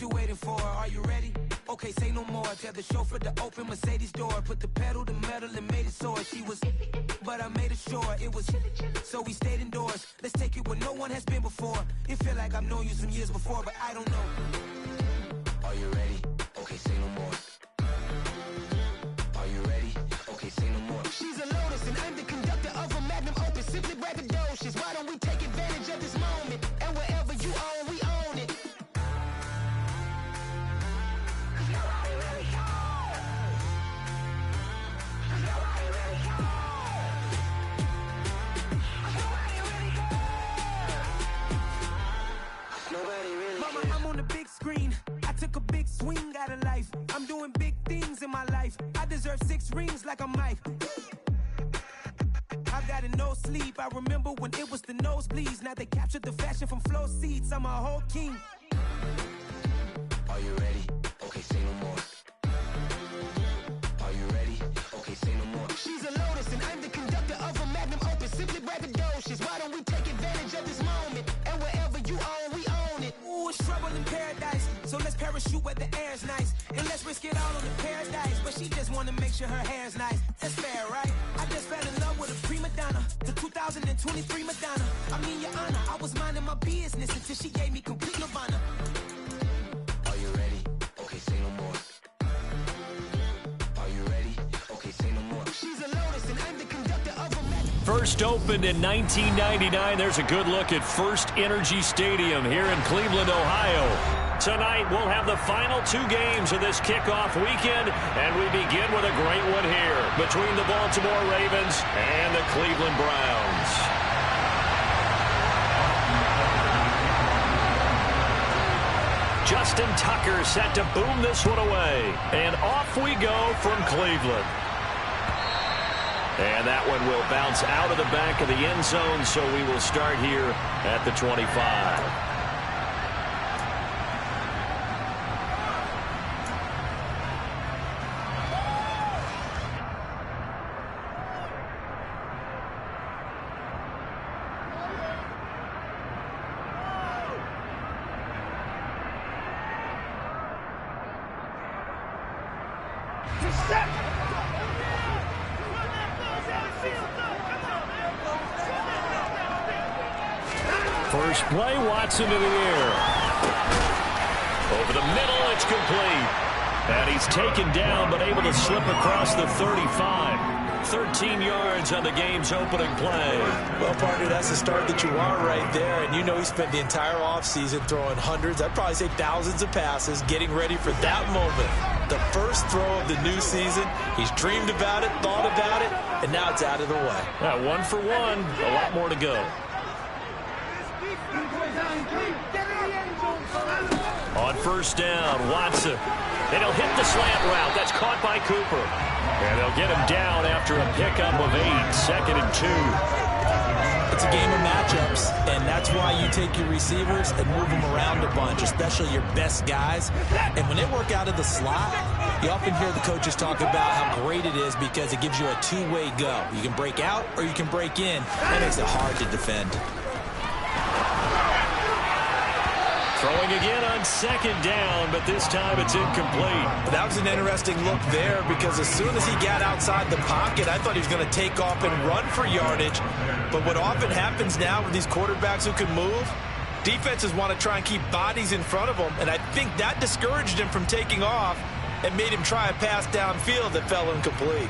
you waiting for? Are you ready? Okay, say no more. Tell the chauffeur to open Mercedes door. Put the pedal to metal and made it soar. She was, but I made it sure it was. So we stayed indoors. Let's take it where no one has been before. It feel like I've known you some years before, but I don't know. Are you ready? Okay, say no more. Are you ready? Okay, say no more. She's a Lotus and I'm the conductor of a magnum opus. Simply braggadocious. Why don't we take advantage of this moment? And wherever you own, we own it. Mama, I'm on the big screen. I took a big swing out of life. I'm doing big things in my life. I deserve 6 rings like I'm Mike. I've got no sleep. I remember when it was the nosebleeds. Now they captured the fashion from flow seats. I'm a whole king. Are you ready? Okay, say no more. Are you ready? Okay, say no more. She's a Lotus and I'm the conductor of a magnum opus. Simply braggadocious. Why don't we take advantage of this moment? And wherever you own, we own it. Ooh, it's trouble in paradise. So let's parachute where the air's nice. And let's risk it all on the paradise. But she just wanna make sure her hair's nice. That's fair, right? I just fell in love with a prima donna. The 2023 Madonna. I mean, your honor, I was minding my business until she gave me complete nirvana. Are you ready? Okay, say no more. Are you ready? Okay, say no more. She's a Lotus and I'm the conductor of a First opened in 1999. There's a good look at First Energy Stadium here in Cleveland, Ohio. Tonight, we'll have the final 2 games of this kickoff weekend, and we begin with a great one here between the Baltimore Ravens and the Cleveland Browns. Justin Tucker set to boom this one away, and off we go from Cleveland. And that one will bounce out of the back of the end zone, so we will start here at the 25. First play, Watson to the air. Over the middle, it's complete. And he's taken down, but able to slip across the 35. 13 yards on the game's opening play. Well, partner, that's the start that you want right there. And you know he spent the entire offseason throwing hundreds, I'd probably say thousands of passes, getting ready for that moment. The first throw of the new season. He's dreamed about it, thought about it, and now it's out of the way. 1 for 1, a lot more to go. On first down, Watson. And he'll hit the slant route. That's caught by Cooper. And they'll get him down after a pickup of 8, 2nd and 2. It's a game of matchups, and that's why you take your receivers and move them around a bunch, especially your best guys. And when they work out of the slot, you often hear the coaches talk about how great it is because it gives you a 2-way go. You can break out or you can break in. That makes it hard to defend. Throwing again on 2nd down, but this time it's incomplete. That was an interesting look there because as soon as he got outside the pocket, I thought he was going to take off and run for yardage. But what often happens now with these quarterbacks who can move, defenses want to try and keep bodies in front of them, and I think that discouraged him from taking off and made him try a pass downfield that fell incomplete.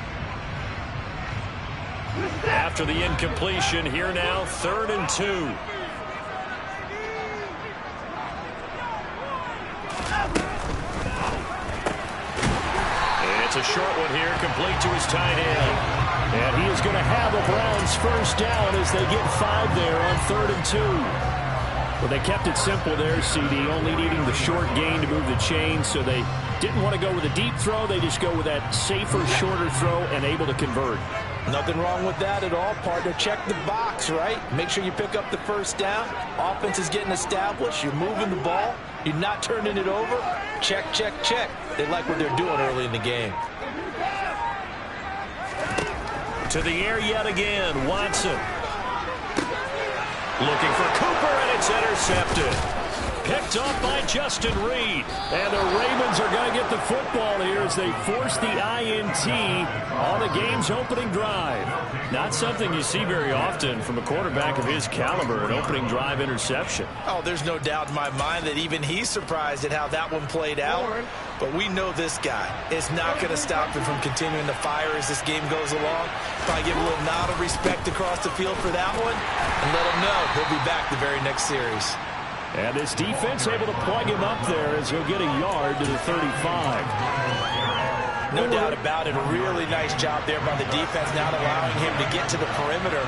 After the incompletion, here now, 3rd and 2. It's a short one here, complete to his tight end. And he is going to have a Browns first down as they get 5 there on 3rd and 2. Well, they kept it simple there, CD, only needing the short gain to move the chain, so they didn't want to go with a deep throw. They just go with that safer, shorter throw and able to convert. Nothing wrong with that at all, partner. Check the box, right? Make sure you pick up the first down. Offense is getting established. You're moving the ball. You're not turning it over. Check, check, check. They like what they're doing early in the game. To the air yet again, Watson. Looking for Cooper, and it's intercepted. Picked up by Justin Reed. And the Ravens are going to get the football here as they force the INT on the game's opening drive. Not something you see very often from a quarterback of his caliber, an opening drive interception. Oh, there's no doubt in my mind that even he's surprised at how that one played out. But we know this guy is not going to stop him from continuing to fire as this game goes along. Probably give a little nod of respect across the field for that one and let him know he'll be back the very next series. And this defense able to plug him up there as he'll get a yard to the 35. No doubt about it. A really nice job there by the defense, not allowing him to get to the perimeter.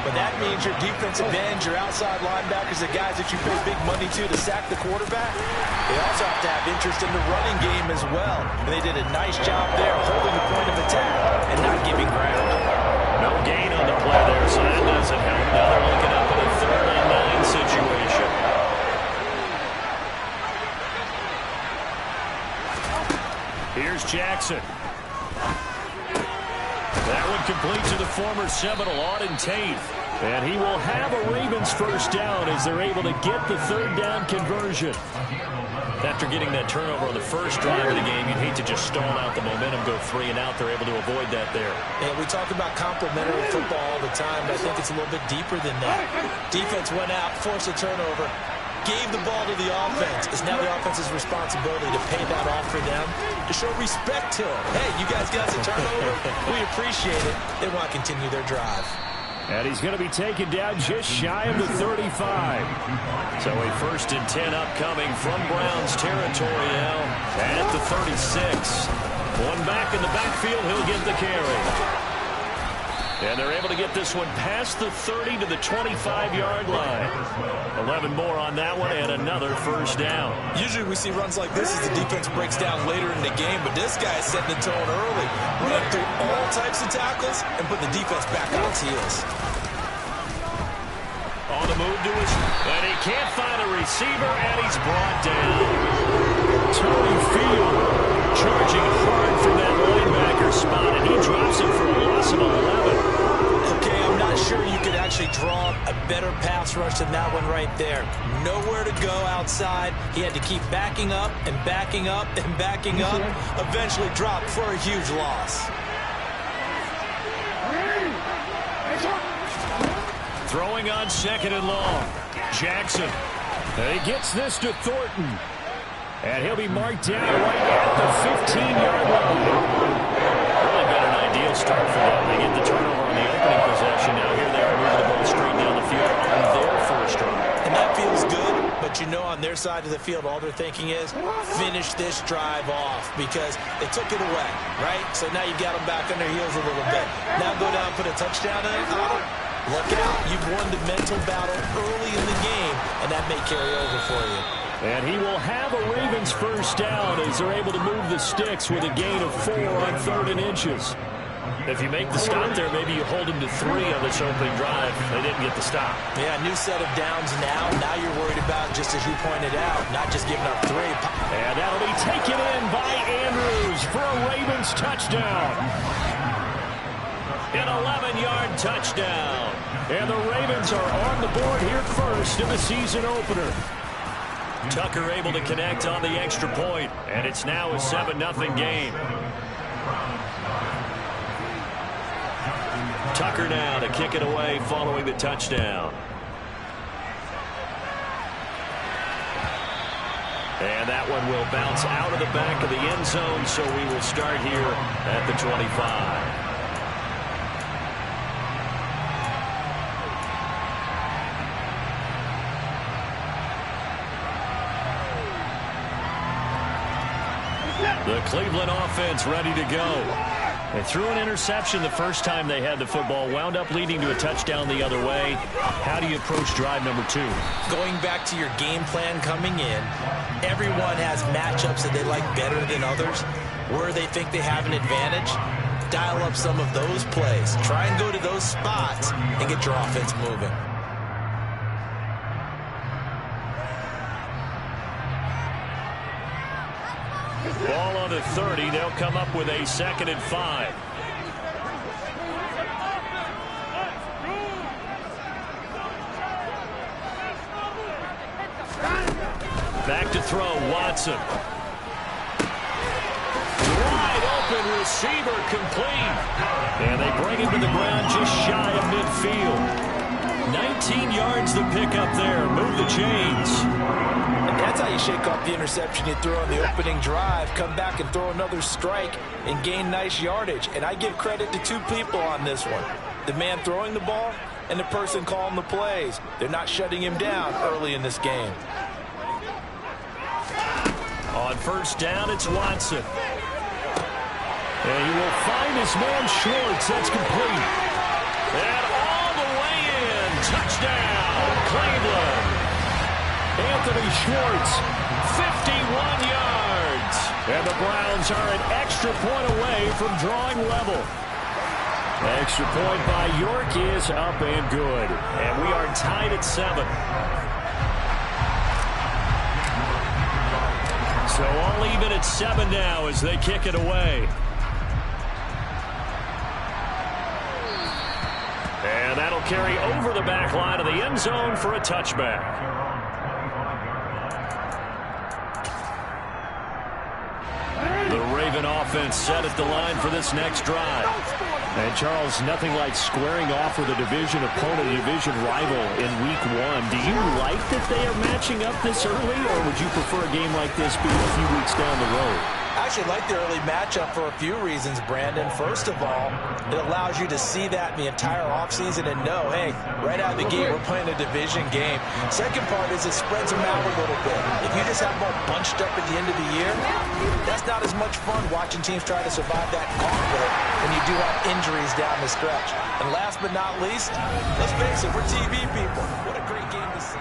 But that means your defensive ends, your outside linebackers, the guys that you pay big money to sack the quarterback, they also have to have interest in the running game as well. And they did a nice job there holding the point of attack and not giving ground. No gain on the play there, so that doesn't help. Now they're looking up at a 3rd-and-9 situation. Here's Jackson. That one complete to the former Seminole, Auden Tate. And he will have a Ravens first down as they're able to get the 3rd down conversion. After getting that turnover on the first drive of the game, you'd hate to just stall out the momentum, go 3 and out. They're able to avoid that there. Yeah, we talk about complementary football all the time, but I think it's a little bit deeper than that. Defense went out, forced a turnover, gave the ball to the offense. It's now the offense's responsibility to pay that off for them, to show respect to them. Hey, you guys got a turnover. We appreciate it. They want to continue their drive. And he's going to be taken down just shy of the 35. So a 1st and 10 upcoming from Browns territory now at the 36. One back in the backfield. He'll get the carry. And they're able to get this one past the 30 to the 25-yard line. 11 more on that one and another first down. Usually we see runs like this as the defense breaks down later in the game, but this guy's setting the tone early. Run through all types of tackles and put the defense back on its heels. On the move to his, and he can't find a receiver, and he's brought down. Tony Field charging hard from that linebacker spot, and he drops it for a loss of 11. Okay, I'm not sure you could actually draw a better pass rush than that one right there. Nowhere to go outside. He had to keep backing up and backing up and backing up. Eventually dropped for a huge loss. Throwing on 2nd and long. Jackson. He gets this to Thornton. And he'll be marked down right at the 15-yard line. Really been an ideal start for them. They get the turnover on the opening possession. Now here they are moving the ball straight down the field on their first drive. And that feels good, but you know on their side of the field, all they're thinking is finish this drive off because they took it away, right? So now you've got them back on their heels a little bit. Now go down and put a touchdown in it. Look out. You've won the mental battle early in the game, and that may carry over for you. And he will have a Ravens first down as they're able to move the sticks with a gain of 4 on 3rd and inches. If you make the stop there, maybe you hold him to 3 on this opening drive. They didn't get the stop. Yeah, new set of downs now. Now you're worried about, just as you pointed out, not just giving up 3. And that'll be taken in by Andrews for a Ravens touchdown. An 11-yard touchdown. And the Ravens are on the board here first in the season opener. Tucker able to connect on the extra point, and it's now a 7-0 game. Tucker now to kick it away following the touchdown. And that one will bounce out of the back of the end zone, so we will start here at the 25. The Cleveland offense ready to go. They threw an interception the first time they had the football, wound up leading to a touchdown the other way. How do you approach drive number 2? Going back to your game plan coming in, everyone has matchups that they like better than others. Where they think they have an advantage, dial up some of those plays. Try and go to those spots and get your offense moving. Ball on the 30. They'll come up with a 2nd and 5. Back to throw, Watson. Wide open receiver complete. And they bring him to the ground just shy of midfield. 19 yards to pick up there. Move the chains. And that's how you shake off the interception you threw on the opening drive. Come back and throw another strike and gain nice yardage. And I give credit to two people on this one. The man throwing the ball and the person calling the plays. They're not shutting him down early in this game. On first down, it's Watson. And he will find his man Schwartz. That's complete. And all the way in. Touchdown, Cleveland. Anthony Schwartz, 51 yards. And the Browns are an extra point away from drawing level. Extra point by York is up and good. And we are tied at 7. So all even at 7 now as they kick it away. And that'll carry over the back line of the end zone for a touchback. The Raven offense set at the line for this next drive. And Charles, nothing like squaring off with a division opponent, a division rival in week 1. Do you like that they are matching up this early, or would you prefer a game like this being a few weeks down the road? I actually like the early matchup for a few reasons, Brandon. First of all, it allows you to see that in the entire offseason and know, hey, right out of the gate, we're playing a division game. Second part is it spreads them out a little bit. If you just have them all bunched up at the end of the year, that's not as much fun watching teams try to survive that gauntlet when you do have injuries down the stretch. And last but not least, let's face it, we're TV people. What a great game to see.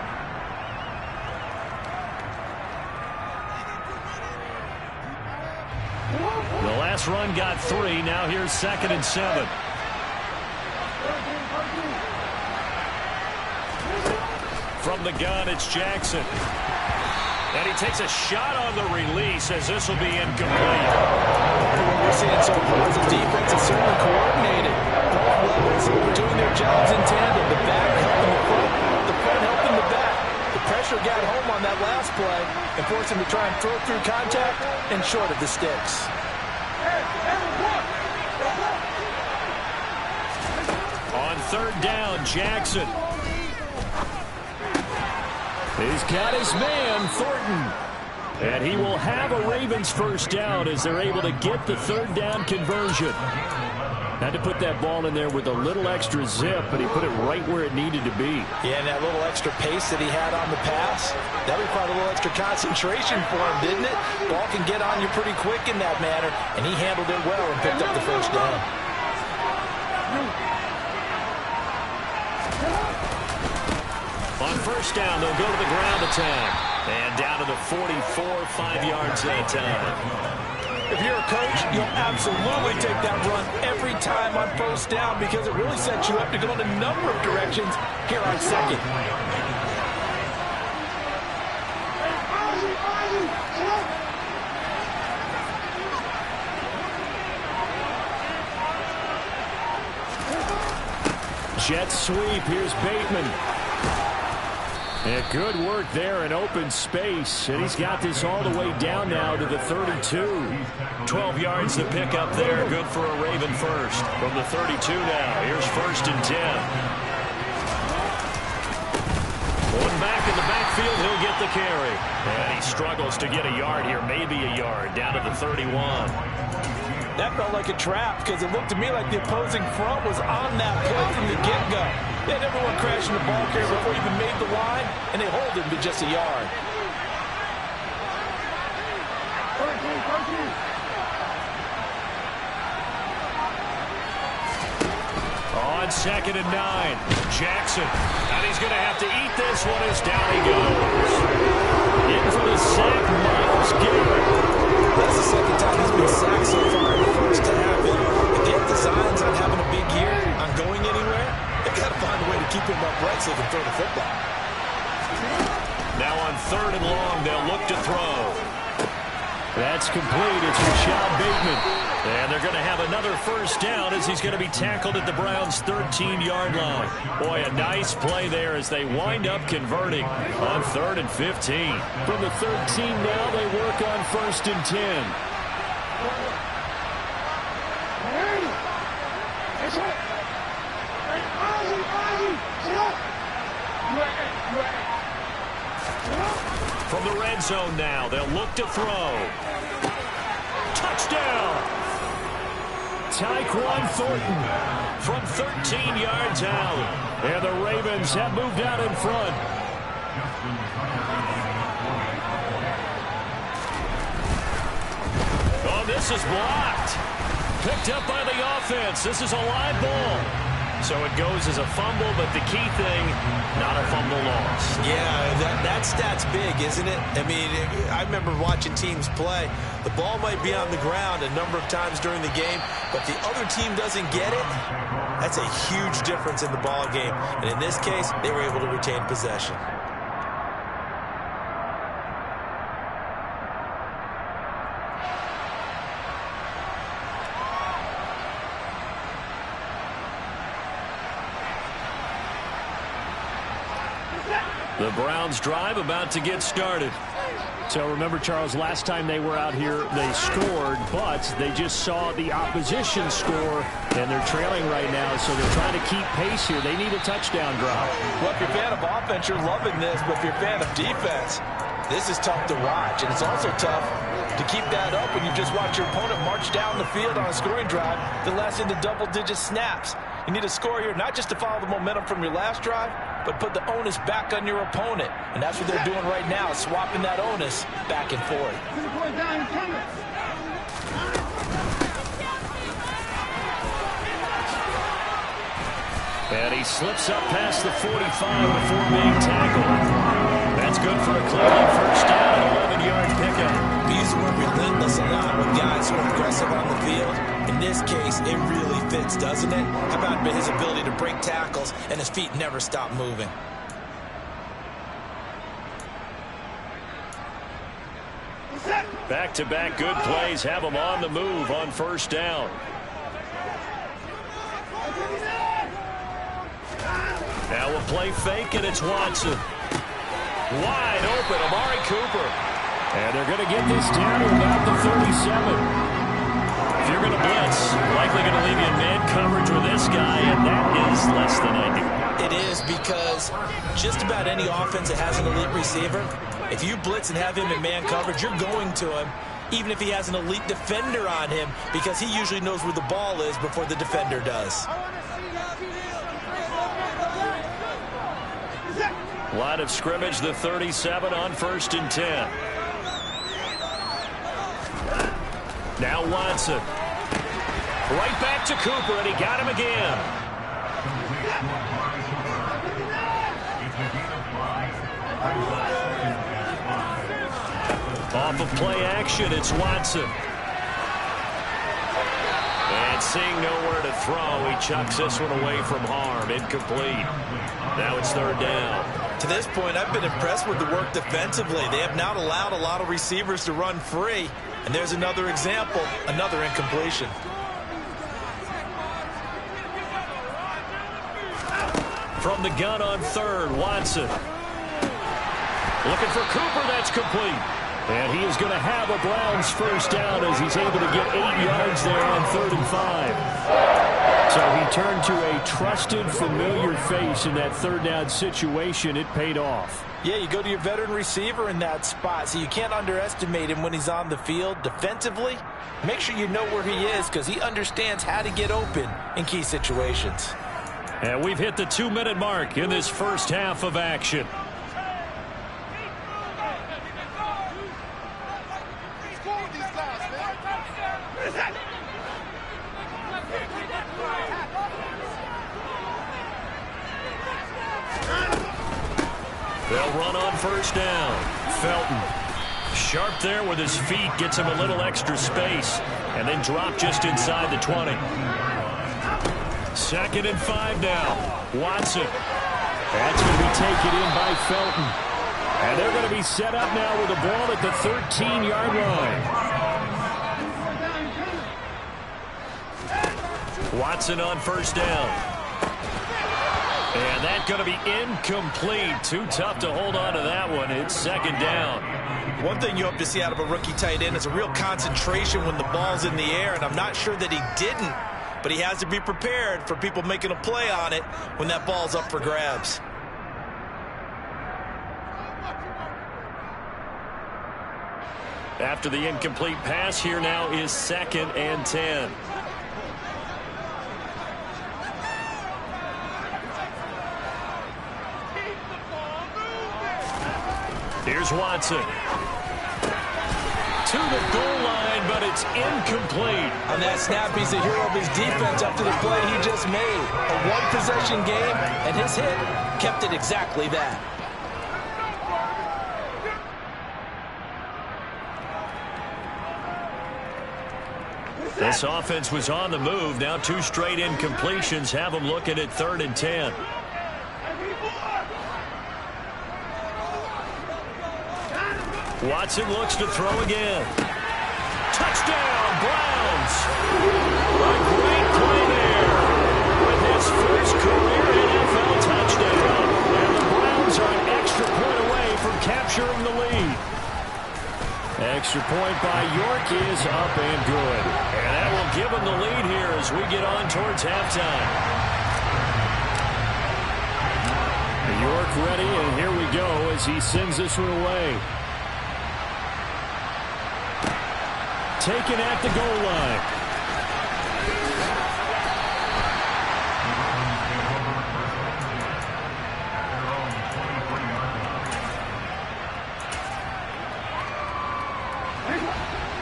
The last run got 3. Now here's 2nd and 7. From the gun, it's Jackson. And he takes a shot on the release as this will be incomplete. What we're seeing so far is the defense is certainly coordinated. Both levels doing their jobs in tandem. The back helping the front helping the back. The pressure got home on that last play and forced him to try and throw through contact and short of the sticks. On 3rd down, Jackson. He's got his man, Thornton. And he will have a Ravens first down as they're able to get the 3rd down conversion. Had to put that ball in there with a little extra zip, but he put it right where it needed to be. Yeah, and that little extra pace that he had on the pass, that required a little extra concentration for him, didn't it? Ball can get on you pretty quick in that manner, and he handled it well and picked up the first down. On first down, they'll go to the ground attack. And down to the 44, 5 yards that time. If you're a coach, you'll absolutely take that run every time on first down because it really sets you up to go in a number of directions here on 2nd. Jet sweep. Here's Bateman. And good work there in open space. And he's got this all the way down now to the 32. 12 yards to pick up there. Good for a Raven first. From the 32 now. Here's 1st and 10. One back in the backfield. He'll get the carry. And he struggles to get a yard here. Maybe a yard. Down to the 31. That felt like a trap because it looked to me like the opposing front was on that play from the get-go. They had everyone crashing the ball carrier before he even made the line, and they hold him to just a yard. On 2nd and 9, Jackson. And he's going to have to eat this one as down he goes. In for the sack, Myles Garrett. That's the 2nd time he's been sacked so far in the first half. If they have designs on having a big year, on going anywhere, they've got to find a way to keep him upright so they can throw the football. Now on 3rd and long, they'll look to throw. That's complete. It's Rashad Bateman. And they're going to have another first down as he's going to be tackled at the Browns' 13-yard line. Boy, a nice play there as they wind up converting on 3rd and 15. From the 13 now, they work on 1st and 10. From the red zone now, they'll look to throw. Touchdown! Tyquan Thornton from 13 yards out. And the Ravens have moved out in front. Oh, this is blocked. Picked up by the offense. This is a live ball. So it goes as a fumble, but the key thing, not a fumble loss. Yeah, that stat's big, isn't it? I mean, I remember watching teams play. The ball might be on the ground a number of times during the game, but the other team doesn't get it. That's a huge difference in the ball game. And in this case, they were able to retain possession. The Browns drive about to get started. So remember, Charles, last time they were out here, they scored, but they just saw the opposition score, and they're trailing right now, so they're trying to keep pace here. They need a touchdown drive. Well, if you're a fan of offense, you're loving this, but if you're a fan of defense, this is tough to watch, and it's also tough to keep that up when you just watch your opponent march down the field on a scoring drive that lasts into double-digit snaps. You need a score here, not just to follow the momentum from your last drive, but put the onus back on your opponent. And that's what they're doing right now, swapping that onus back and forth. And he slips up past the 45 before being tackled. That's good for a Cleveland first down, 11-yard pickup. We use the word relentless a lot with guys who are aggressive on the field. In this case, it really fits, doesn't it? How about his ability to break tackles and his feet never stop moving? Back-to-back good plays have him on the move on first down. Now we'll play fake, and it's Watson. Wide open, Amari Cooper. And they're going to get this down to about the 37. If you're going to blitz, likely going to leave you in man coverage with this guy, and that is less than ideal. It is, because just about any offense that has an elite receiver, if you blitz and have him in man coverage, you're going to him, even if he has an elite defender on him, because he usually knows where the ball is before the defender does. Line of scrimmage, the 37 on 1st and 10. Now Watson. Right back to Cooper, and he got him again. Off of play action, it's Watson. And seeing nowhere to throw, he chucks this one away from harm. Incomplete. Now it's 3rd down. To this point, I've been impressed with the work defensively. They have not allowed a lot of receivers to run free. And there's another example, another incompletion. From the gun on 3rd, Watson. Looking for Cooper, that's complete. And he is going to have a Browns first down as he's able to get 8 yards there on 3rd and 5. So he turned to a trusted, familiar face in that 3rd down situation. It paid off. Yeah, you go to your veteran receiver in that spot, so you can't underestimate him when he's on the field. Defensively, make sure you know where he is, because he understands how to get open in key situations. And we've hit the 2-minute mark in this first half of action. They'll run on first down. Felton, sharp there with his feet, gets him a little extra space, and then drop just inside the 20. 2nd and 5 now. Watson. That's going to be taken in by Felton. And they're going to be set up now with the ball at the 13-yard line. Watson on first down. And that's going to be incomplete. Too tough to hold on to that one. It's second down. One thing you hope to see out of a rookie tight end is a real concentration when the ball's in the air, and I'm not sure that he didn't, but he has to be prepared for people making a play on it when that ball's up for grabs. After the incomplete pass, here now is 2nd and 10. Here's Watson. To the goal line, but it's incomplete. On that snap, he's the hero of his defense after the play he just made. A one-possession game, and his hit kept it exactly that. This offense was on the move. Now 2 straight incompletions have them looking at 3rd and 10. Watson looks to throw again. Touchdown, Browns. A great play there with his first career NFL touchdown. And the Browns are an extra point away from capturing the lead. Extra point by York is up and good. And that will give them the lead here as we get on towards halftime. York ready, and here we go as he sends this one away. Taken at the goal line.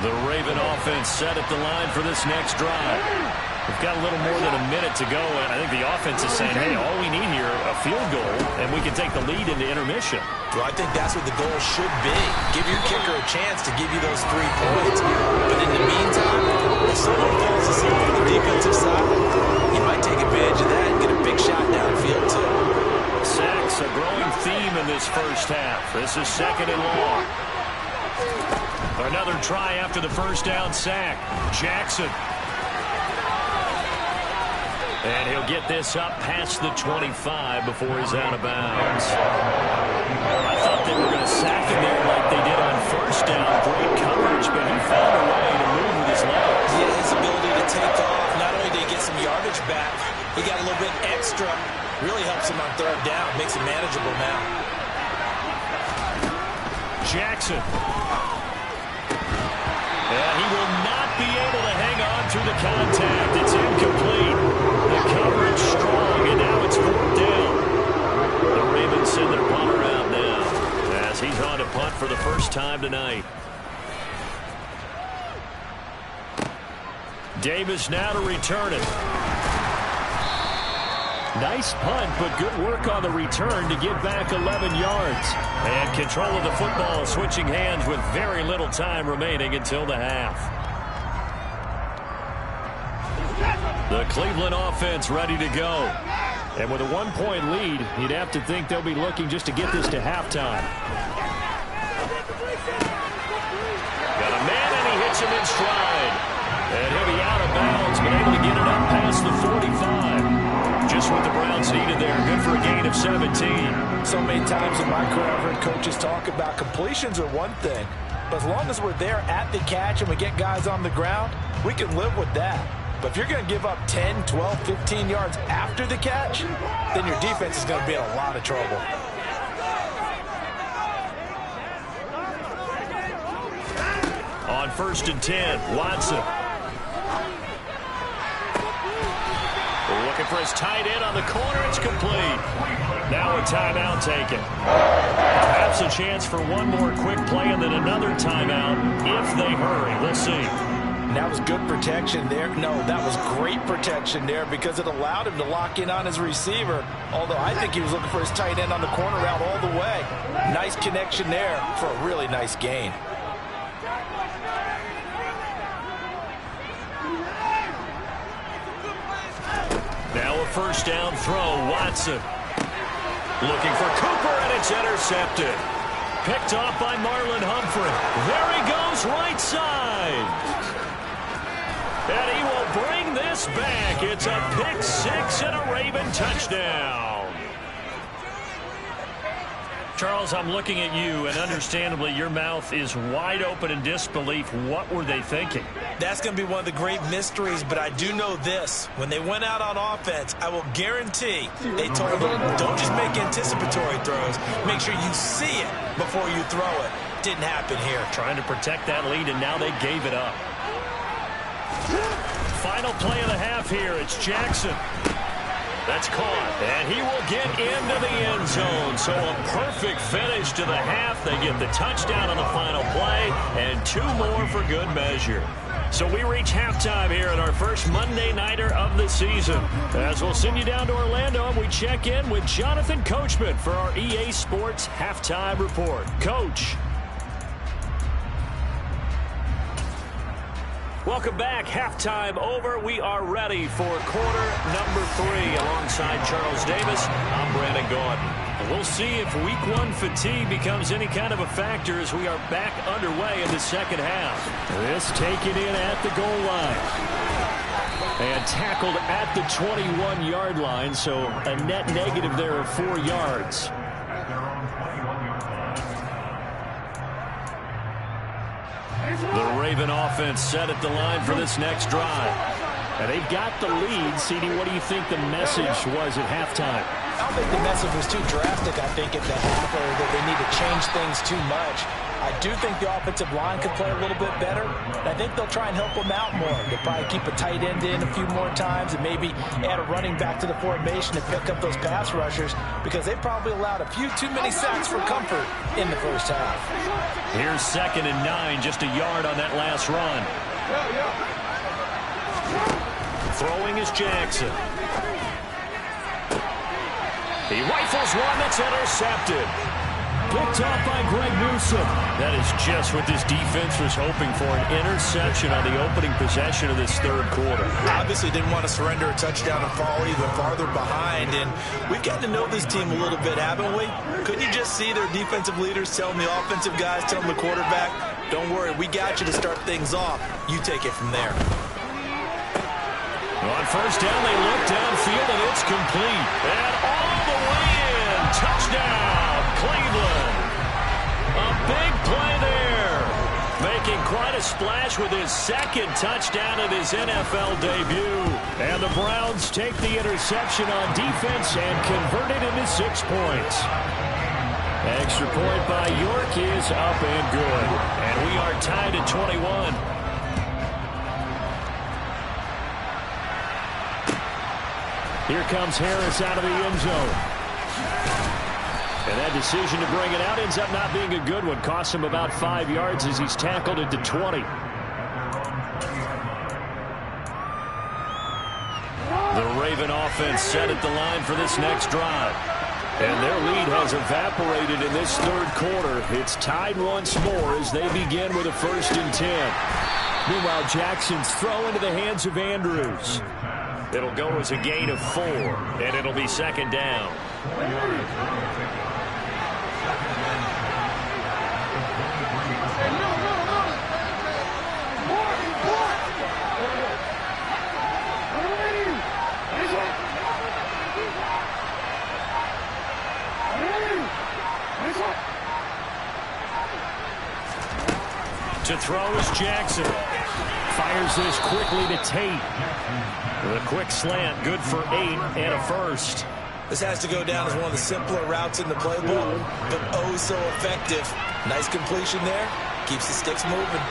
The Raven offense set at the line for this next drive. We've got a little more than a minute to go, and I think the offense is saying, hey, all we need here, a field goal, and we can take the lead into intermission. Well, I think that's what the goal should be. Give your kicker a chance to give you those 3 points. But in the meantime, if someone falls asleep on the defensive side, you might take advantage of that and get a big shot downfield, too. Sacks, a growing theme in this first half. This is 2nd and long. Another try after the first down sack. Jackson. And he'll get this up past the 25 before he's out of bounds. I thought they were going to sack him there like they did on first down. Great coverage, but he found a way to move with his legs. Yeah, his ability to take off. Not only did he get some yardage back, he got a little bit extra. Really helps him on 3rd down. Makes it manageable now. Jackson. And he will not be able to hang on through the contact. It's incomplete. The coverage strong, and now it's 4th down. The Ravens send their punter out now as he's on to punt for the first time tonight. Davis now to return it. Nice punt, but good work on the return to get back 11 yards. And control of the football switching hands with very little time remaining until the half. The Cleveland offense ready to go. And with a 1-point lead, you'd have to think they'll be looking just to get this to halftime. Got a man, and he hits him in stride. And he'll be out of bounds, but able to get it up past the 45. Just what the Browns needed there. Good for a gain of 17. So many times in my career, I've heard coaches talk about completions are one thing. But as long as we're there at the catch and we get guys on the ground, we can live with that. But if you're going to give up 10, 12, 15 yards after the catch, then your defense is going to be in a lot of trouble. On 1st and 10, Watson. Looking for his tight end on the corner. It's complete. Now a timeout taken. Perhaps a chance for one more quick play and then another timeout if they hurry. We'll see. And that was good protection there. No, that was great protection there because it allowed him to lock in on his receiver. Although I think he was looking for his tight end on the corner route all the way. Nice connection there for a really nice gain. Now a first down throw. Watson looking for Cooper, and it's intercepted. Picked off by Marlon Humphrey. There he goes, right side. And he will bring this pass back. It's a pick six and a Raven touchdown. Charles, I'm looking at you, and understandably, your mouth is wide open in disbelief. What were they thinking? That's going to be one of the great mysteries, but I do know this. When they went out on offense, I will guarantee they told them, don't just make anticipatory throws. Make sure you see it before you throw it. Didn't happen here. Trying to protect that lead, and now they gave it up. Final play of the half here. It's Jackson. That's caught, and he will get into the end zone. So a perfect finish to the half. They get the touchdown on the final play, and 2 more for good measure. So we reach halftime here at our first Monday Nighter of the season. As we'll send you down to Orlando, and we check in with Jonathan Coachman for our EA Sports Halftime Report. Coach. Welcome back. Halftime over. We are ready for quarter number 3. Alongside Charles Davis, I'm Brandon Gaudin. We'll see if week 1 fatigue becomes any kind of a factor as we are back underway in the second half. This taken in at the goal line. And tackled at the 21-yard line, so a net negative there of 4 yards. The Raven offense set at the line for this next drive. And they've got the lead. CD, what do you think the message was at halftime? I don't think the message was too drastic, I think, at the half, or that they need to change things too much. I do think the offensive line could play a little bit better. And I think they'll try and help them out more. They'll probably keep a tight end in a few more times and maybe add a running back to the formation and pick up those pass rushers, because they probably allowed a few too many sacks for comfort in the first half. Here's 2nd and 9, just a yard on that last run. Throwing is Jackson. He rifles one that's intercepted. Picked up by Greg Newsome. That is just what this defense was hoping for, an interception on the opening possession of this third quarter. Obviously didn't want to surrender a touchdown and fall even farther behind, and we've gotten to know this team a little bit, haven't we? Couldn't you just see their defensive leaders telling the offensive guys, telling the quarterback, don't worry, we got you to start things off. You take it from there. On first down, they look downfield, and it's complete. And all the way in. Touchdown, Cleveland. A big play there. Making quite a splash with his 2nd touchdown of his NFL debut. And the Browns take the interception on defense and convert it into 6 points. Extra point by York is up and good. And we are tied at 21. Here comes Harris out of the end zone. And that decision to bring it out ends up not being a good one. Costs him about 5 yards as he's tackled at the 20. The Raven offense set at the line for this next drive. And their lead has evaporated in this third quarter. It's tied once more as they begin with a 1st and 10. Meanwhile, Jackson's throw into the hands of Andrews. It'll go as a gain of 4, and it'll be 2nd down. To throw is Jackson. Fires this quickly to Tate. With a quick slant, good for 8 and a 1st. This has to go down as one of the simpler routes in the playbook, but oh so effective. Nice completion there. Keeps the sticks moving.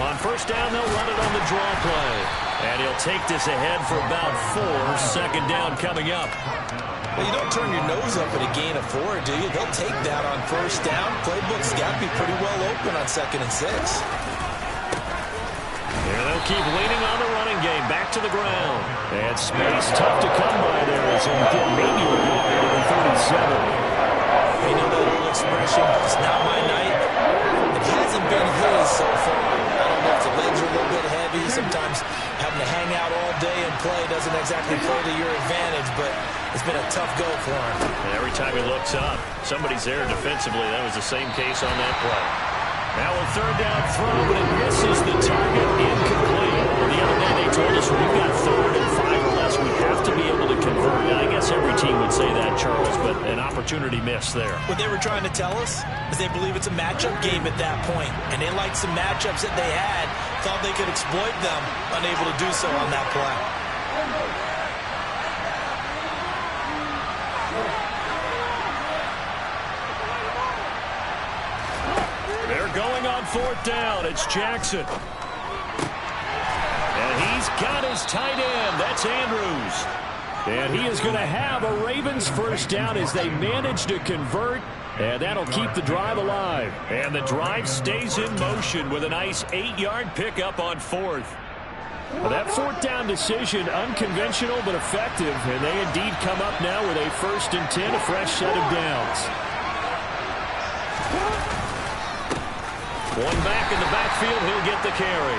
On first down, they'll run it on the draw play. And he'll take this ahead for about 4. 2nd down coming up. Well, you don't turn your nose up at a gain of 4, do you? They'll take that on first down. Playbook's got to be pretty well open on 2nd and 6. And they'll keep leaning on the running game. Back to the ground. And space tough to come by there as he'll get maybe a yard to the 37. You know that old expression, it's not my night. It hasn't been his so far. I don't know if the legs are a little bit heavy. Sometimes having to hang out all day and play doesn't exactly play to your advantage, but it's been a tough go for him. And every time he looks up, somebody's there defensively. That was the same case on that play. Now a third down throw, but it misses the target, incomplete. Well, the other day they told us when we've got third and 5 or less, we have to be able to convert. And I guess every team would say that, Charles, but an opportunity missed there. What they were trying to tell us is they believe it's a matchup game at that point, and they liked some matchups that they had, thought they could exploit them, unable to do so on that play. Going on fourth down, it's Jackson. And he's got his tight end. That's Andrews. And he is going to have a Ravens first down as they manage to convert. And that'll keep the drive alive. And the drive stays in motion with a nice 8-yard pickup on fourth. Well, that fourth down decision, unconventional but effective. And they indeed come up now with a 1st and 10, a fresh set of downs. One back in the backfield, he'll get the carry.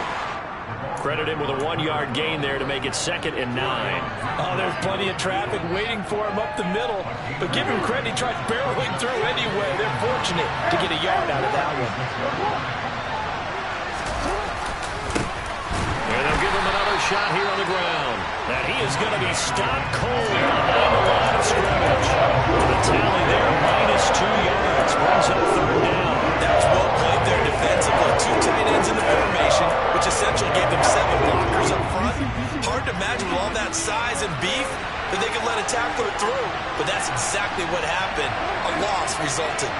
Credit him with a 1-yard gain there to make it 2nd and 9. Oh, there's plenty of traffic waiting for him up the middle. But give him credit, he tried barreling through anyway. They're fortunate to get a yard out of that one. And they'll give him another shot here on the ground. And he is going to be stopped cold behind the line of scrimmage. The tally there, -2 yards, brings up 3rd down. That was well played there defensively. 2 tight ends in the formation, which essentially gave them 7 blockers up front. Hard to imagine with all that size and beef that they could let a tackler through. But that's exactly what happened. A loss resulted.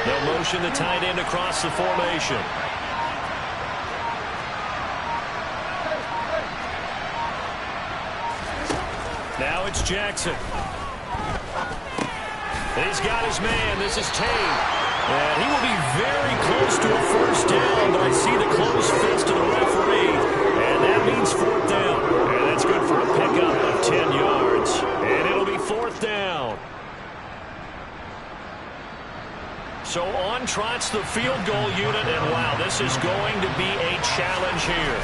They'll motion the tight end across the formation. Now it's Jackson. He's got his man. This is Tate. And he will be very close to a first down, but I see the closed fist of the referee. And that means 4th down. And that's good for a pickup of 10 yards. And it'll be 4th down. So on trots the field goal unit, and wow, this is going to be a challenge here.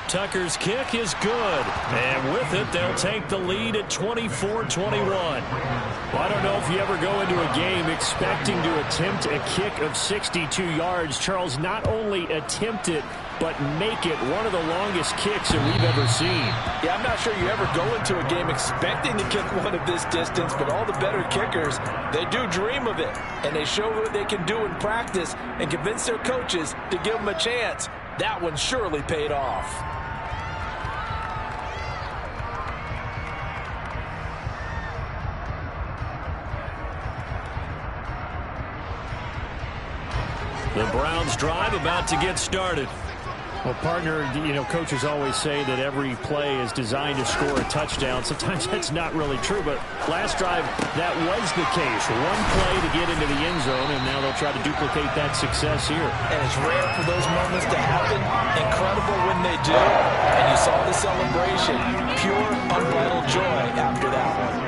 Tucker's kick is good, and with it, they'll take the lead at 24-21. Well, I don't know if you ever go into a game expecting to attempt a kick of 62 yards. Charles, not only attempt it, but make it one of the longest kicks that we've ever seen. Yeah, I'm not sure you ever go into a game expecting to kick one of this distance, but all the better kickers, they do dream of it, and they show what they can do in practice and convince their coaches to give them a chance. That one surely paid off. The Browns drive about to get started. Well, partner, coaches always say that every play is designed to score a touchdown. Sometimes that's not really true, but last drive, that was the case. One play to get into the end zone, and now they'll try to duplicate that success here. And it's rare for those moments to happen. Incredible when they do. And you saw the celebration. Pure, unbridled joy after that one.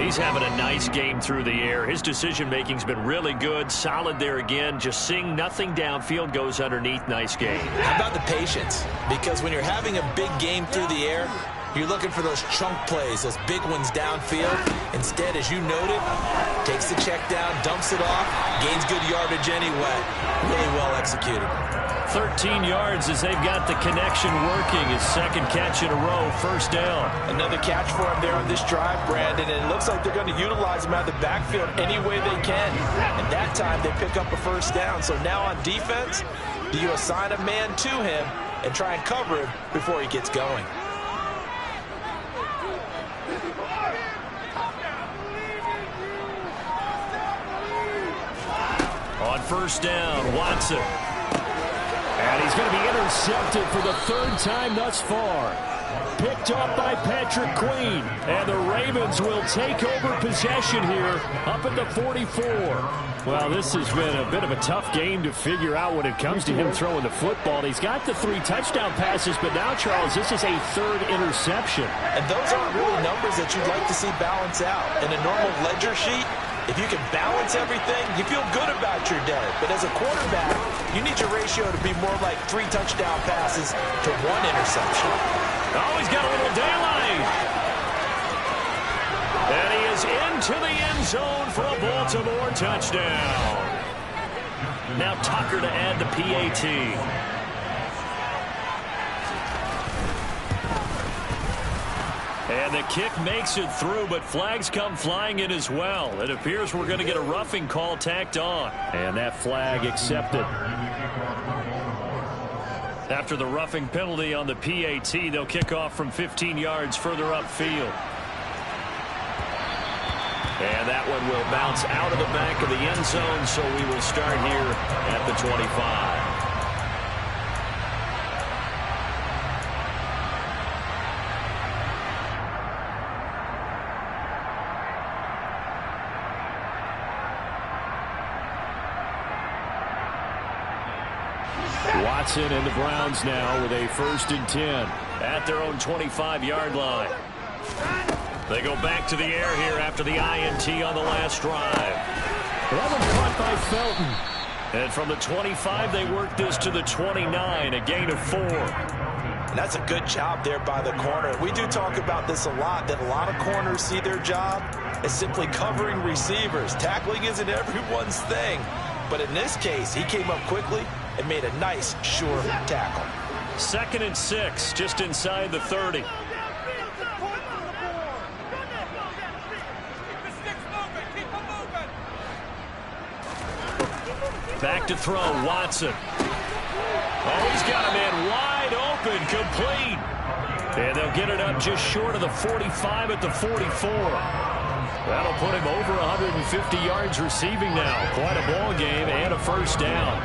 He's having a nice game through the air. His decision-making's been really good. Solid there again. Just seeing nothing downfield, goes underneath. Nice game. How about the patience? Because when you're having a big game through the air, you're looking for those chunk plays, those big ones downfield. Instead, as you noted, takes the check down, dumps it off, gains good yardage anyway. Really well executed. 13 yards as they've got the connection working. His 2nd catch in a row, 1st down. Another catch for him there on this drive, Brandon, and it looks like they're going to utilize him out of the backfield any way they can. And that time they pick up a 1st down. So now on defense, do you assign a man to him and try and cover him before he gets going? On 1st down, Watson. And he's going to be intercepted for the 3rd time thus far. Picked off by Patrick Queen. And the Ravens will take over possession here up at the 44. Well, this has been a bit of a tough game to figure out when it comes to him throwing the football. He's got the 3 touchdown passes, but now, Charles, this is a 3rd interception. And those aren't really numbers that you'd like to see balance out. In a normal ledger sheet, if you can balance everything, you feel good about your day. But as a quarterback, you need your ratio to be more like 3 touchdown passes to 1 interception. Oh, he's got a little daylight. And he is in into the end zone for a Baltimore touchdown. Now Tucker to add the PAT. And the kick makes it through, but flags come flying in as well. It appears we're going to get a roughing call tacked on. And that flag accepted. After the roughing penalty on the PAT, they'll kick off from 15 yards further upfield. And that one will bounce out of the back of the end zone, so we will start here at the 25. Watson and the Browns now with a 1st and 10 at their own 25-yard line. They go back to the air here after the INT on the last drive. That one caught by Felton. And from the 25, they work this to the 29, a gain of 4. And that's a good job there by the corner. We do talk about this a lot, that a lot of corners see their job as simply covering receivers. Tackling isn't everyone's thing. But in this case, he came up quickly and made a nice, sure tackle. 2nd and 6, just inside the 30. Back to throw, Watson. Oh, he's got a man wide open, complete. And they'll get it up just short of the 45 at the 44. That'll put him over 150 yards receiving now. Quite a ball game and a 1st down.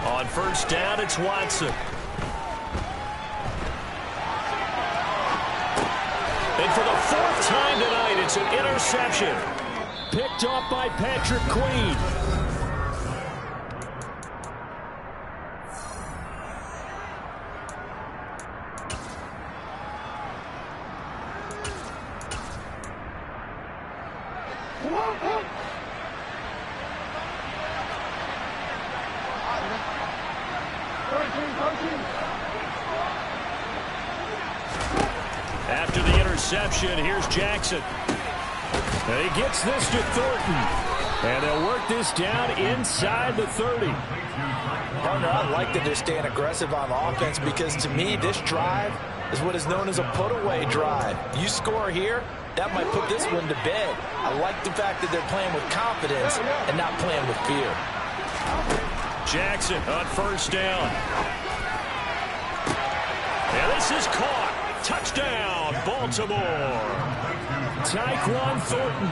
On 1st down, it's Watson. And for the 4th time tonight, it's an interception. Picked off by Patrick Queen. After the interception, here's Jackson. And he gets this to Thornton. And they'll work this down inside the 30. Partner, I like that they're staying aggressive on offense because to me, this drive is what is known as a put-away drive. You score here, that might put this one to bed. I like the fact that they're playing with confidence and not playing with fear. Jackson on 1st down. And this is caught. Touchdown, Baltimore. Tyquan Thornton,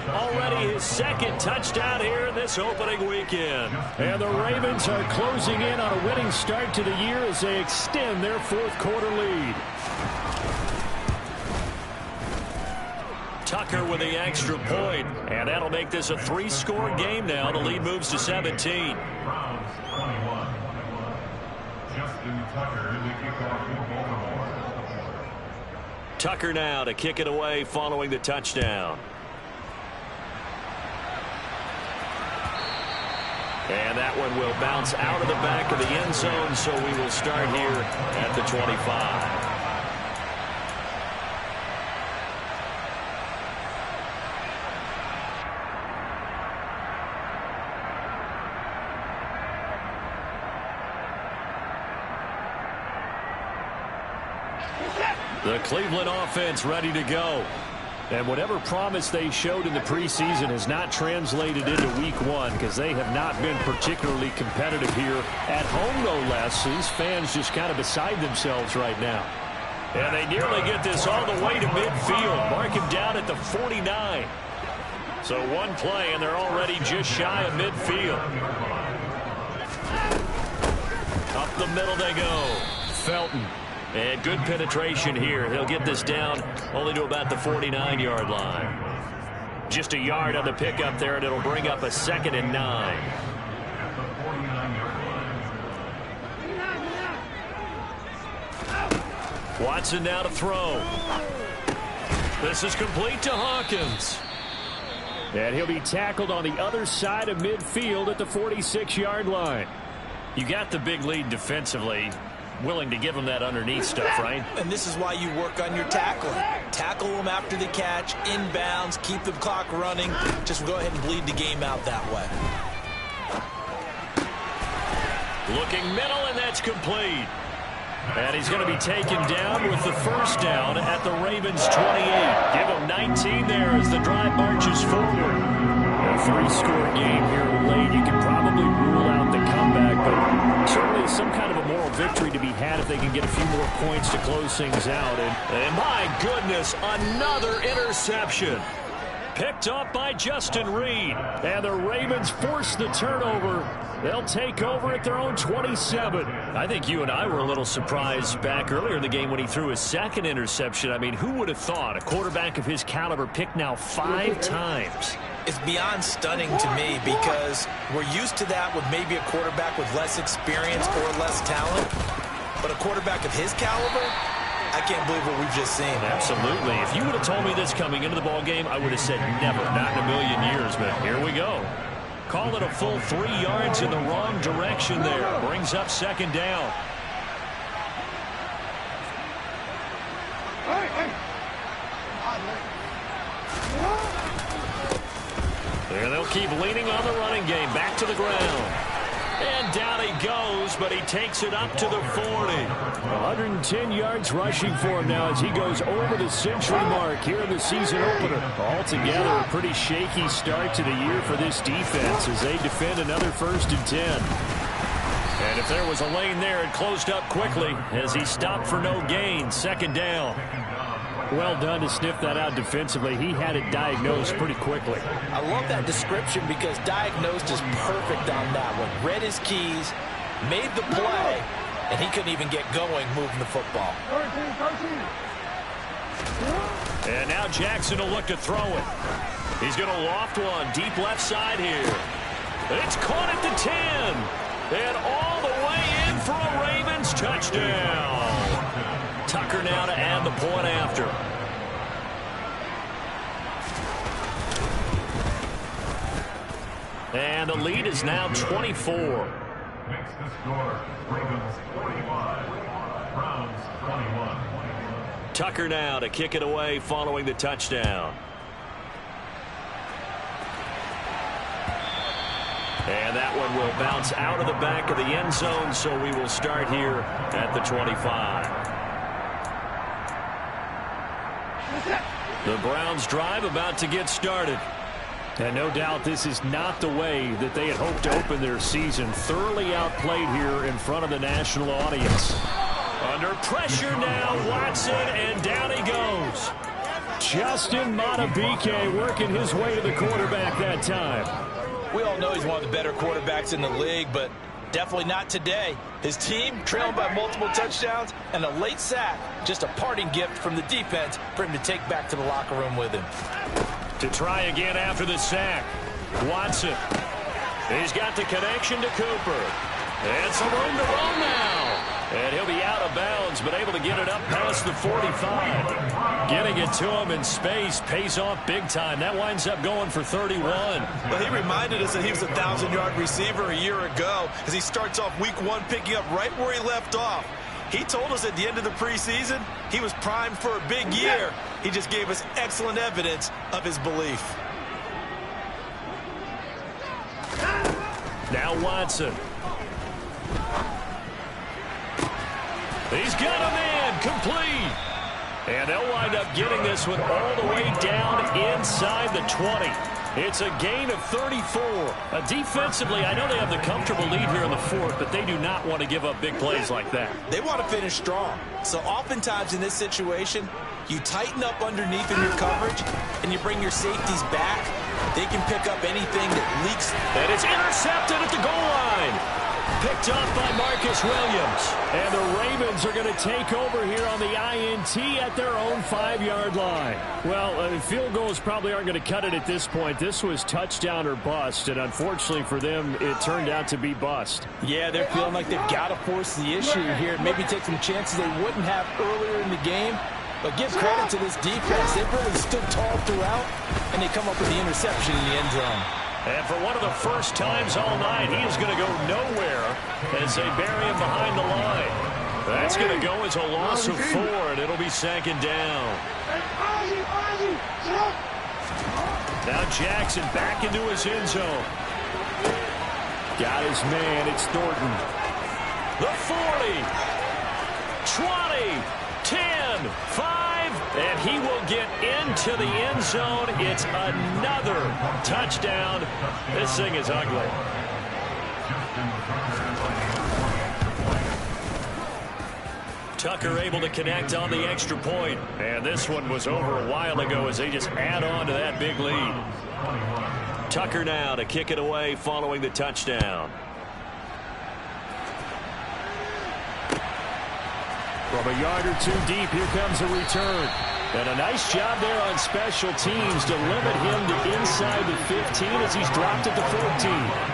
already his 2nd touchdown here in this opening weekend. And the Ravens are closing in on a winning start to the year as they extend their 4th quarter lead. Tucker with the extra point, and that'll make this a 3-score game now. The lead moves to 17. Tucker now to kick it away following the touchdown. And that one will bounce out of the back of the end zone, so we will start here at the 25. The Cleveland offense ready to go. And whatever promise they showed in the preseason has not translated into week 1 because they have not been particularly competitive here at home, no less. These fans just kind of beside themselves right now. And they nearly get this all the way to midfield. Mark him down at the 49. So one play, and they're already just shy of midfield. Up the middle they go. Felton. And good penetration here. He'll get this down only to about the 49-yard line. Just a yard on the pickup there, and it'll bring up a 2nd and 9. Watson now to throw. This is complete to Hawkins. And he'll be tackled on the other side of midfield at the 46-yard line. You got the big lead defensively. willing to give him that underneath stuff, right? And this is why you work on your tackling. Tackle them after the catch, inbounds, keep the clock running. Just go ahead and bleed the game out that way. Looking middle, and that's complete. And he's going to be taken down with the first down at the Ravens' 28. Give him 19 there as the drive marches forward. A 3-score game here late. You can probably rule out the comeback, but certainly some kind of a moral victory to be had if they can get a few more points to close things out. And my goodness, another interception. Picked up by Justin Reed. And the Ravens force the turnover. They'll take over at their own 27. I think you and I were a little surprised back earlier in the game when he threw his second interception. I mean, who would have thought a quarterback of his caliber picked now 5 times? It's beyond stunning to me because we're used to that with maybe a quarterback with less experience or less talent. But a quarterback of his caliber, I can't believe what we've just seen. Absolutely. If you would have told me this coming into the ball game, I would have said never, not in a million years. But here we go. Call it a full 3 yards in the wrong direction there. Brings up second down. And they'll keep leaning on the running game. Back to the ground. And down he goes, but he takes it up to the 40. 110 yards rushing for him now as he goes over the century mark here in the season opener. Altogether, a pretty shaky start to the year for this defense as they defend another 1st and 10. And if there was a lane there, it closed up quickly as he stopped for no gain. Second down. Well done to sniff that out defensively. He had it diagnosed pretty quickly. I love that description because diagnosed is perfect on that one. Read his keys, made the play, and he couldn't even get going moving the football. And now Jackson will look to throw it. He's going to loft one deep left side here. It's caught at the 10. And all the way in for a Ravens touchdown. Tucker now to add the point after. And the lead is now 24. Makes the score Ravens 45, Browns 21. Tucker now to kick it away following the touchdown. And that one will bounce out of the back of the end zone, so we will start here at the 25. The Browns drive about to get started. And no doubt this is not the way that they had hoped to open their season. Thoroughly outplayed here in front of the national audience. Under pressure now, Watson, and down he goes. Justin Madubuike working his way to the quarterback that time. We all know he's one of the better quarterbacks in the league, but definitely not today. His team trailing by multiple touchdowns and a late sack. Just a parting gift from the defense for him to take back to the locker room with him. To try again after the sack. Watson. He's got the connection to Cooper. And some room to run now. And he'll be out of bounds, but able to get it up past the 45. Getting it to him in space pays off big time. That winds up going for 31. Well, he reminded us that he was a 1,000-yard receiver a year ago as he starts off week 1 picking up right where he left off. He told us at the end of the preseason he was primed for a big year. He just gave us excellent evidence of his belief. Now Watson. He's got a man complete. And they'll wind up getting this one all the way down inside the 20. It's a gain of 34. Defensively, I know they have the comfortable lead here in the 4th, but they do not want to give up big plays like that. They want to finish strong. So oftentimes in this situation, you tighten up underneath in your coverage, and you bring your safeties back. They can pick up anything that leaks. And it's intercepted at the goal line. Picked up by Marcus Williams. And the Ravens are going to take over here on the INT at their own 5-yard line. Well, field goals probably aren't going to cut it at this point. This was touchdown or bust, and unfortunately for them, it turned out to be bust. Yeah, they're feeling like they've got to force the issue here. Maybe take some chances they wouldn't have earlier in the game. But give credit to this defense. They've really stood tall throughout, and they come up with the interception in the end zone. And for one of the first times all night, he is going to go nowhere as they bury him behind the line. That's going to go as a loss of 4, and it'll be second down. Now Jackson back into his end zone. Got his man. It's Thornton. The 40, 20, 10, 5, and he will get into the end zone. It's another touchdown. This thing is ugly. Tucker able to connect on the extra point. And this one was over a while ago as they just add on to that big lead. Tucker now to kick it away following the touchdown. From a yard or two deep, here comes a return. And a nice job there on special teams to limit him to inside the 15 as he's dropped at the 14.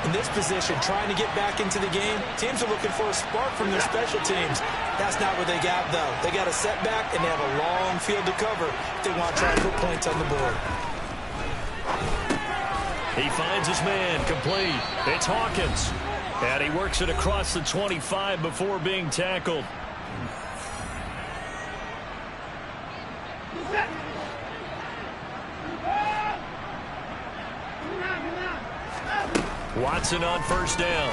In this position, trying to get back into the game, teams are looking for a spark from their special teams. That's not what they got, though. They got a setback, and they have a long field to cover if they want to try and put points on the board. He finds his man, complete. It's Hawkins. And he works it across the 25 before being tackled. Watson on first down.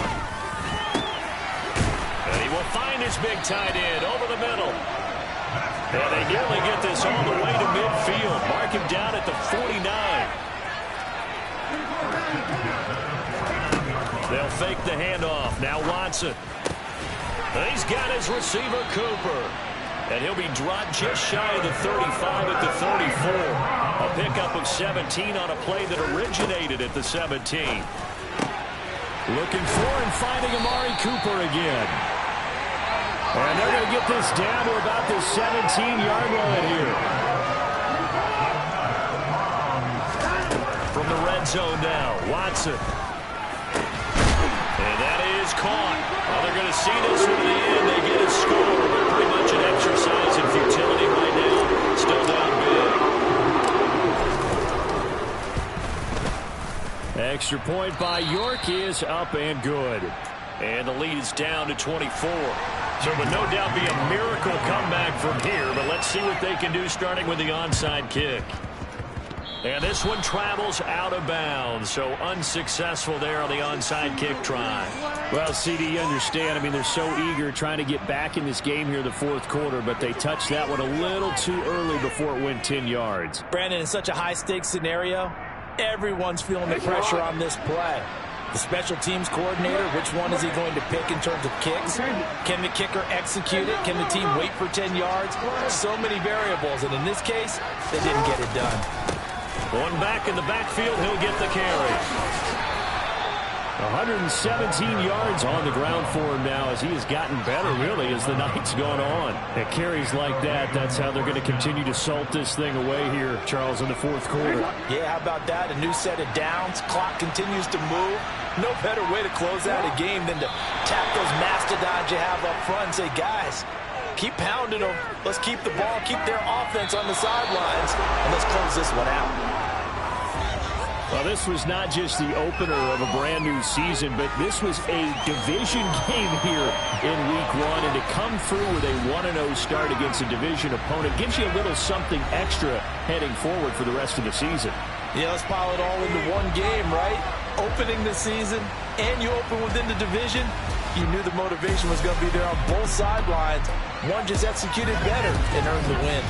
And he will find his big tight end over the middle. And they nearly get this all the way to midfield. Mark him down at the 49. They'll fake the handoff. Now Watson. He's got his receiver, Cooper. And he'll be dropped just shy of the 35 at the 34. A pickup of 17 on a play that originated at the 17. Looking for and finding Amari Cooper again. And they're going to get this down to about the 17-yard line here. From the red zone now, Watson. And that is caught. Well, they're going to see this one to the end. They get a score. Pretty much an exercise in futility right now. Still down big. Extra point by York is up and good. And the lead is down to 24. So it would no doubt be a miracle comeback from here, but let's see what they can do starting with the onside kick. And this one travels out of bounds, so unsuccessful there on the onside kick try. Well, CD, you understand. I mean, they're so eager trying to get back in this game here in the fourth quarter, but they touched that one a little too early before it went 10 yards. Brandon, in such a high-stakes scenario, everyone's feeling the pressure on this play. The special teams coordinator, which one is he going to pick in terms of kicks? Can the kicker execute it? Can the team wait for 10 yards? So many variables, and in this case, they didn't get it done. One back in the backfield, he'll get the carry. 117 yards on the ground for him now as he has gotten better, really, as the night's gone on. At carries like that, that's how they're going to continue to salt this thing away here, Charles, in the fourth quarter. Yeah, how about that? A new set of downs. Clock continues to move. No better way to close out a game than to tap those mastodons you have up front and say, guys, keep pounding them. Let's keep the ball, keep their offense on the sidelines, and let's close this one out. Well, this was not just the opener of a brand-new season, but this was a division game here in Week 1, and to come through with a 1-0 start against a division opponent gives you a little something extra heading forward for the rest of the season. Yeah, let's pile it all into one game, right? Opening the season, and you open within the division. You knew the motivation was going to be there on both sidelines. One just executed better and earned the win.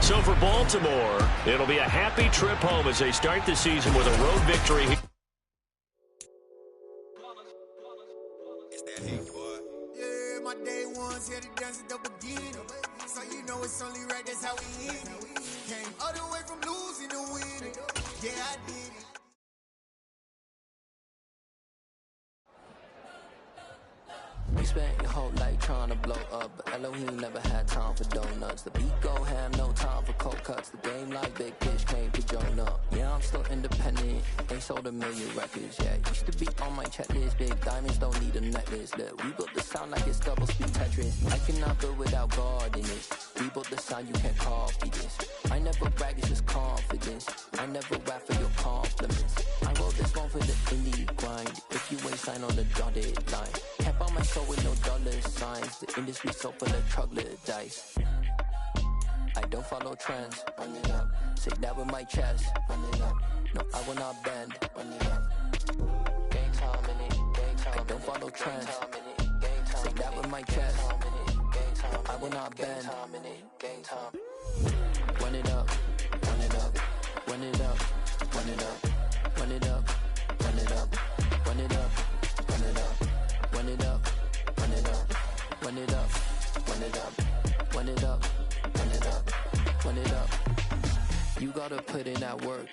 So for Baltimore, it'll be a happy trip home as they start the season with a road victory. It's that heat, boy. Yeah, my day one's here to dance at the beginning. So you know it's only right, that's how we hit it. Came all the way from losing to winning. Yeah, I did it. Respect. whole life trying to blow up, but Elohim never had time for donuts. The beat go ham, no time for cold cuts. The game like Big Fish came to join up. Yeah, I'm still independent, ain't sold a million records yet. Used to be on my checklist, big diamonds don't need a necklace. Look, we built the sound like it's double speed Tetris. I cannot build without God in it. We built the sound, you can't copy this. I never brag, it's just confidence. I never rap for your compliments. I wrote this one for the indie grind. If you ain't signed on the dotted line, can't buy my soul with no dollar signs. The industry so full of troglodytes. I don't follow trends. Run it up. Say that with my chest. Run it up. No, I will not bend. Run it up. Gang time in it. Gang time. I don't follow trends. Say that with my chest. I will not bend. Gang time. Run it up. Run it up. Run it up. Run it up. Run it up. Run it up. Run it up. Run it up. Run it up. Run it up. Run it up. Run it up. Run it up. Run it up. Run it up. You gotta put in that work.